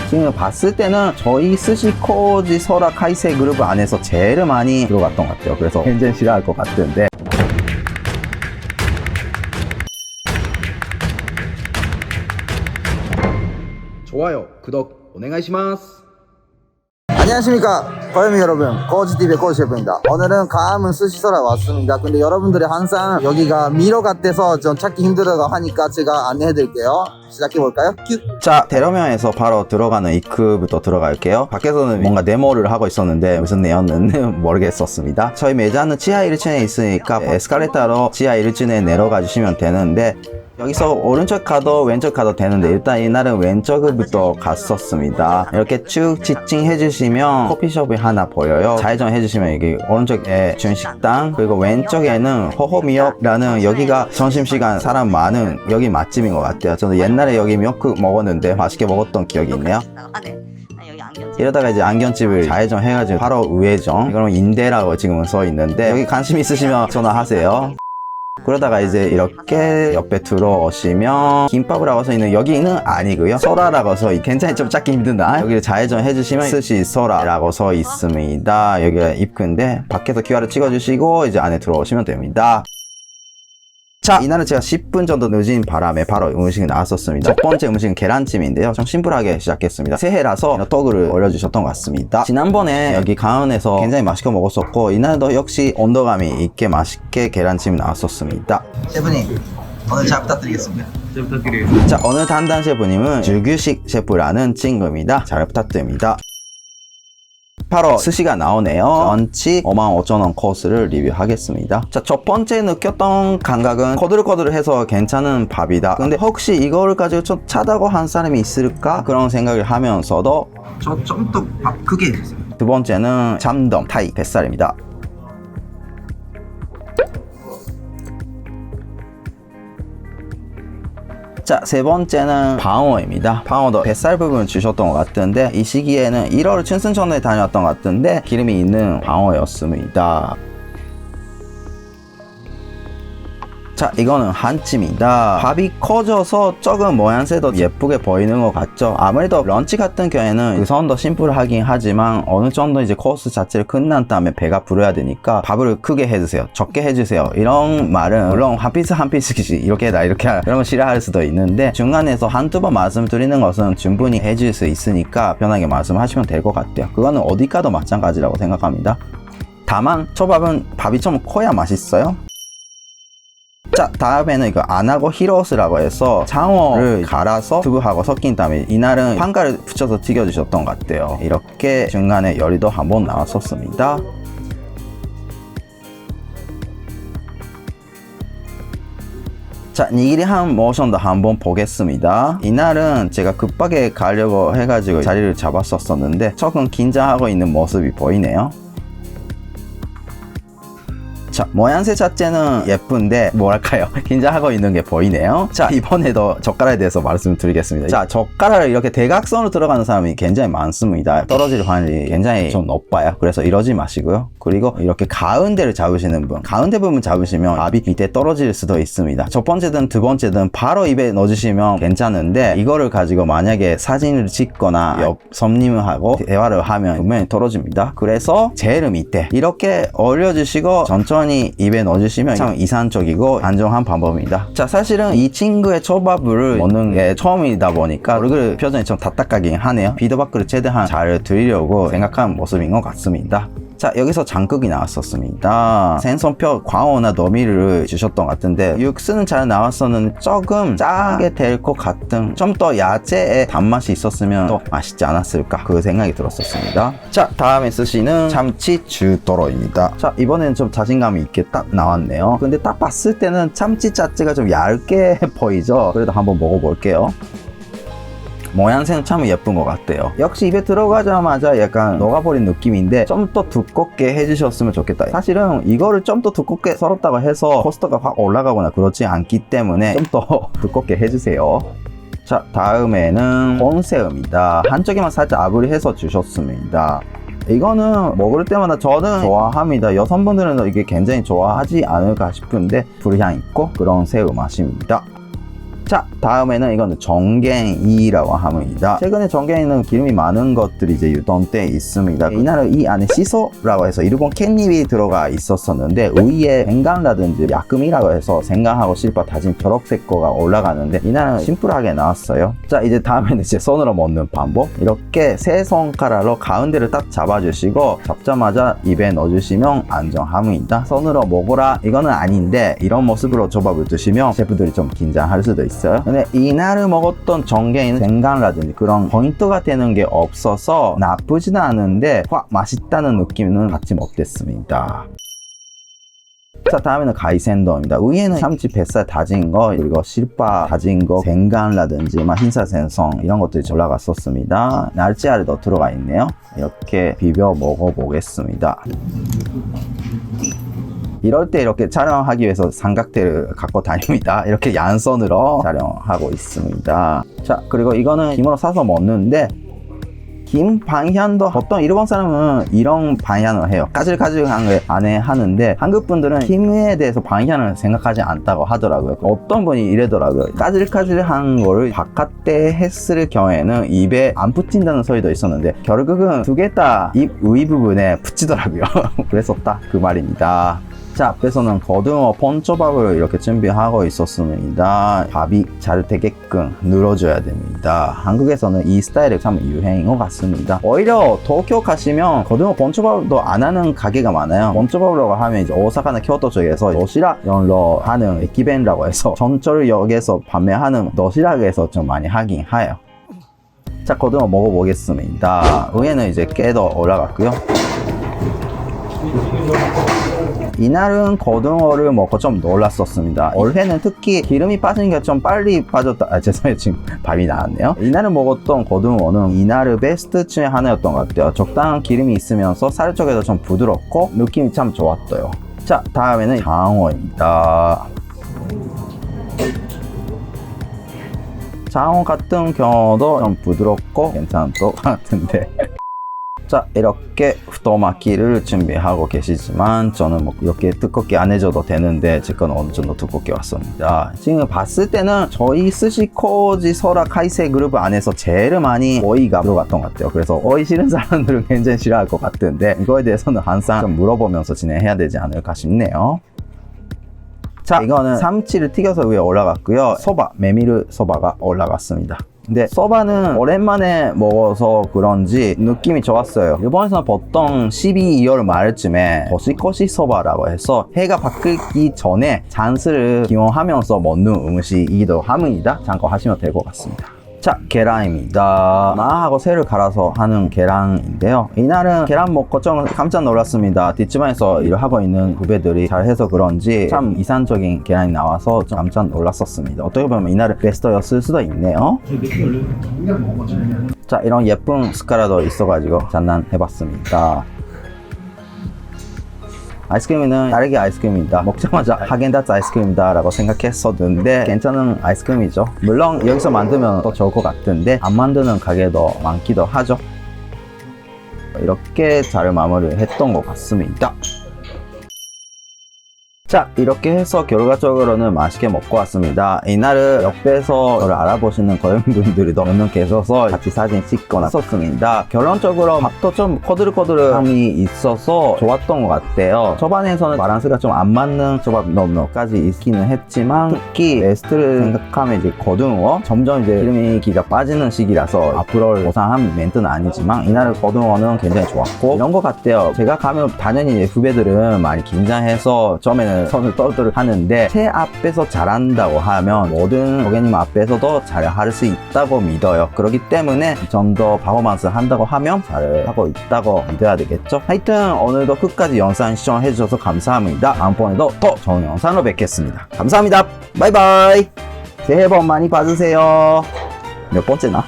지금 봤을 때는 저희 스시코지 소라 카이세 그룹 안에서 제일 많이 들어갔던 것 같아요. 그래서 굉장히 싫어할 것 같은데. 좋아요, 구독 오네가이시마스. 안녕하십니까 고양이 여러분, 꼬지TV의 꼬지셰프입니다. 오늘은 가암은 스시소라 왔습니다. 근데 여러분들이 항상 여기가 미로 같아서 좀 찾기 힘들다고 하니까 제가 안내해드릴게요. 시작해볼까요? 큐! 자, 대로면에서 바로 들어가는 입구부터 들어갈게요. 밖에서는 뭔가 네모를 하고 있었는데 무슨 네였는지 모르겠었습니다. 저희 매장은 지하 1층에 있으니까 에스컬레이터로 지하 1층에 내려가 주시면 되는데, 여기서 오른쪽 가도 왼쪽 가도 되는데 일단 이날은 왼쪽부터 갔었습니다. 이렇게 쭉 지칭해 주시면 커피숍이 하나 보여요. 좌회전 해주시면 여기 오른쪽에 준식당, 그리고 왼쪽에는 호호미역이라는, 여기가 점심시간 사람 많은 여기 맛집인 것 같아요. 저는 옛날에 여기 미역국 먹었는데 맛있게 먹었던 기억이 있네요. 이러다가 이제 안경집을 좌회전 해가지고 바로 우회전, 이거는 인대라고 지금은 써 있는데 여기 관심 있으시면 전화하세요. 그러다가 이제 이렇게 옆에 들어오시면 김밥이라고 써있는 여기는 아니고요, 소라라고 써 굉장히 좀 찾기 힘든다. 여기를 좌회전 해주시면 스시소라라고 써 있습니다. 여기가 입구인데 밖에서 QR을 찍어주시고 이제 안에 들어오시면 됩니다. 자, 이날은 제가 10분 정도 늦은 바람에 바로 음식이 나왔었습니다. 첫 번째 음식은 계란찜인데요, 좀 심플하게 시작했습니다. 새해라서 떡을 올려주셨던 것 같습니다. 지난번에 여기 가은에서 굉장히 맛있게 먹었었고, 이날도 역시 온도감이 있게 맛있게 계란찜이 나왔었습니다. 셰프님, 오늘 잘 부탁드리겠습니다. 자, 오늘 담당 셰프님은 주규식 셰프라는 친구입니다. 잘 부탁드립니다. 바로 스시가 나오네요. 전치 55,000원 코스를 리뷰하겠습니다. 자, 첫 번째 느꼈던 감각은 거들거들해서 괜찮은 밥이다. 근데 혹시 이거를 가지고 좀 차다고 한 사람이 있을까? 그런 생각을 하면서도 저 좀 더 밥 크게 해주세요. 두 번째는 잠동 타이 뱃살입니다. 자, 세 번째는 방어입니다. 방어도 뱃살 부분을 주셨던 것 같은데, 이 시기에는 1월 춘승전에 다녀왔던 것 같은데 기름이 있는 방어였습니다. 자, 이거는 한찜이다. 밥이 커져서 조금 모양새도 예쁘게 보이는 것 같죠. 아무래도 런치 같은 경우에는 우선 더 심플하긴 하지만 어느 정도 이제 코스 자체를 끝난 다음에 배가 부르야 되니까 밥을 크게 해주세요, 적게 해주세요, 이런 말은 물론 한 피스 한 피스씩 이렇게 해라 이렇게 하라 이런 거 싫어할 수도 있는데, 중간에서 한두 번 말씀드리는 것은 충분히 해줄 수 있으니까 편하게 말씀하시면 될 것 같아요. 그거는 어디 가도 마찬가지라고 생각합니다. 다만 초밥은 밥이 좀 커야 맛있어요. 자, 다음에는 이거 안하고 히로스라고 해서 장어를 갈아서 두부하고 섞인 다음에 이날은 판가를 붙여서 튀겨주셨던 것 같아요. 이렇게 중간에 요리도 한번 나왔었습니다. 자, 니기리 한 모션도 한번 보겠습니다. 이날은 제가 급하게 가려고 해가지고 자리를 잡았었는데 조금 긴장하고 있는 모습이 보이네요. 자, 모양새 자체는 예쁜데 뭐랄까요, 긴장하고 있는 게 보이네요. 자, 이번에도 젓가락에 대해서 말씀드리겠습니다. 자, 젓가락을 이렇게 대각선으로 들어가는 사람이 굉장히 많습니다. 떨어질 확률이 굉장히 좀 높아요. 그래서 이러지 마시고요. 그리고 이렇게 가운데를 잡으시는 분, 가운데 부분 잡으시면 밥이 밑에 떨어질 수도 있습니다. 첫 번째든 두 번째든 바로 입에 넣어주시면 괜찮은데, 이거를 가지고 만약에 사진을 찍거나 옆 손님하고 대화를 하면 분명히 떨어집니다. 그래서 제일 밑에 이렇게 올려주시고 천천히 입에 넣어주시면 참 이상적이고 안정한 방법입니다. 자, 사실은 이 친구의 초밥을 먹는 게 처음이다 보니까 얼굴 표정이 좀 답답하긴 하네요. 피드백을 최대한 잘 드리려고 생각한 모습인 것 같습니다. 자, 여기서 장국이 나왔었습니다. 생선뼈 광어나 너미를 주셨던 것 같은데 육수는 잘 나왔었는데 조금 짜게 될 것 같은, 좀 더 야채의 단맛이 있었으면 더 맛있지 않았을까, 그 생각이 들었었습니다. 자, 다음에 스시는 참치 주도로입니다. 자, 이번에는 좀 자신감 있게 딱 나왔네요. 근데 딱 봤을 때는 참치 자체가 좀 얇게 보이죠. 그래도 한번 먹어볼게요. 모양새는 참 예쁜 것 같아요. 역시 입에 들어가자마자 약간 녹아버린 느낌인데 좀 더 두껍게 해주셨으면 좋겠다. 사실은 이거를 좀 더 두껍게 썰었다고 해서 코스트가 확 올라가거나 그렇지 않기 때문에 좀 더 두껍게 해주세요. 자, 다음에는 혼새우입니다. 한쪽에만 살짝 아브리해서 주셨습니다. 이거는 먹을 때마다 저는 좋아합니다. 여성분들은 이게 굉장히 좋아하지 않을까 싶은데 불향 있고 그런 새우 맛입니다. 자, 다음에는 이거는 정갱이라고 합니다. 최근에 정갱이는 기름이 많은 것들이 이제 유통돼 있습니다. 이날은 이 안에 시소라고 해서 일본 캣잎이 들어가 있었었는데 위에 생강라든지 야금이라고 해서 생강하고 실파 다진 초록색 거가 올라가는데 이날은 심플하게 나왔어요. 자, 이제 다음에는 이제 손으로 먹는 방법. 이렇게 세 손가락으로 가운데를 딱 잡아주시고 잡자마자 입에 넣어주시면 안정합니다. 손으로 먹어라 이거는 아닌데 이런 모습으로 조밥을 드시면 셰프들이 좀 긴장할 수도 있어요. 근데 이날을 먹었던 정갱이는 생강라든지 그런 포인트가 되는 게 없어서 나쁘지는 않은데 확 맛있다는 느낌은 받지 못했습니다. 자, 다음에는 가이센더입니다. 위에는 참치 뱃살 다진 거 그리고 실파 다진 거 생강라든지 흰살 생선 이런 것들이 올라갔었습니다. 날치알도 들어가 있네요. 이렇게 비벼 먹어보겠습니다. 이럴 때 이렇게 촬영하기 위해서 삼각대를 갖고 다닙니다. 이렇게 양손으로 촬영하고 있습니다. 자, 그리고 이거는 김으로 싸서 먹는데 김 방향도 보통 일본 사람은 이런 방향을 해요. 까질까질한 거 안에 하는데 한국 분들은 김에 대해서 방향을 생각하지 않다고 하더라고요. 어떤 분이 이래더라고요. 까질까질한 거를 바깥에 했을 경우에는 입에 안 붙인다는 소리도 있었는데 결국은 두 개 다 입 위 부분에 붙이더라고요. 그래서 딱 그 말입니다. 자, 앞에서는 고등어 폰초밥을 이렇게 준비하고 있었습니다. 밥이 잘 되게끔 눌러줘야 됩니다. 한국에서는 이 스타일이 참 유행인 것 같습니다. 오히려 도쿄 가시면 고등어 폰초밥도 안 하는 가게가 많아요. 폰초밥이라고 하면 이제 오사카나 교토 쪽에서 도시락용으로 하는 에키벤이라고 해서 전철역에서 판매하는 도시락에서 좀 많이 하긴 해요. 자, 고등어 먹어보겠습니다. 위에는 이제 깨도 올라갔고요. 이날은 고등어를 먹고 좀 놀랐었습니다. 올해는 특히 기름이 빠진 게 좀 빨리 빠졌다. 죄송해요. 지금 밥이 나왔네요. 이날은 먹었던 고등어는 이날의 베스트 중에 하나였던 것 같아요. 적당한 기름이 있으면서 살 쪽에도 좀 부드럽고 느낌이 참 좋았어요. 자, 다음에는 장어입니다. 장어 같은 경우도 좀 부드럽고 괜찮은 것 같은데 자, 이렇게 후토마키를 준비하고 계시지만 저는 뭐 이렇게 두껍게 안 해줘도 되는데 제 건 어느 정도 두껍게 왔습니다. 지금 봤을 때는 저희 스시코지 소라 카이세 그룹 안에서 제일 많이 오이가 들어갔던 것 같아요. 그래서 오이 싫은 사람들은 굉장히 싫어할 것 같은데 이거에 대해서는 항상 좀 물어보면서 진행해야 되지 않을까 싶네요. 자, 이거는 삼치를 튀겨서 위에 올라갔고요. 소바, 메밀 소바가 올라갔습니다. 근데 소바는 오랜만에 먹어서 그런지 느낌이 좋았어요. 일본에서는 보통 12월 말쯤에 도시코시 소바라고 해서 해가 바뀌기 전에 잔스를 기원하면서 먹는 음식이기도 합니다. 참고하시면 될 것 같습니다. 자, 계란입니다. 마하고 새를 갈아서 하는 계란인데요. 이날은 계란 먹고 좀 깜짝 놀랐습니다. 뒷주방에서 일을 하고 있는 후배들이 잘해서 그런지 참 이상적인 계란이 나와서 좀 깜짝 놀랐었습니다. 어떻게 보면 이날은 베스트였을 수도 있네요. 자, 이런 예쁜 스카라도 있어가지고 장난해봤습니다. 아이스크림은 딸기 아이스크림입니다. 먹자마자 하겐다츠 아이스크림이다 라고 생각했었는데 괜찮은 아이스크림이죠. 물론 여기서 만들면 더 좋을 것 같은데 안 만드는 가게도 많기도 하죠. 이렇게 잘 마무리를 했던 것 같습니다. 자, 이렇게 해서 결과적으로는 맛있게 먹고 왔습니다. 이날은 옆에서 저를 알아보시는 고객분들이 몇 명 계셔서 같이 사진 찍거나 했었습니다. 결론적으로 밥도 좀 꼬들꼬들함이 있어서 좋았던 것 같아요. 초반에서는 바란스가 좀 안 맞는 조밥 몇 가지 있기는 했지만 특히 베스트를 생각하면 이제 고등어 점점 이제 기름기가 빠지는 시기라서 앞으로 보상한 멘트는 아니지만 이날의 고등어는 굉장히 좋았고 이런 것 같아요. 제가 가면 당연히 후배들은 많이 긴장해서 처음에는 손을 떨떠를 하는데 제 앞에서 잘한다고 하면 모든 고객님 앞에서도 잘할 수 있다고 믿어요. 그렇기 때문에 좀 더 퍼포먼스 한다고 하면 잘하고 있다고 믿어야 되겠죠. 하여튼 오늘도 끝까지 영상 시청해 주셔서 감사합니다. 다음번에도 더 좋은 영상으로 뵙겠습니다. 감사합니다. 바이바이. 새해 복 많이 받으세요. 몇 번째나?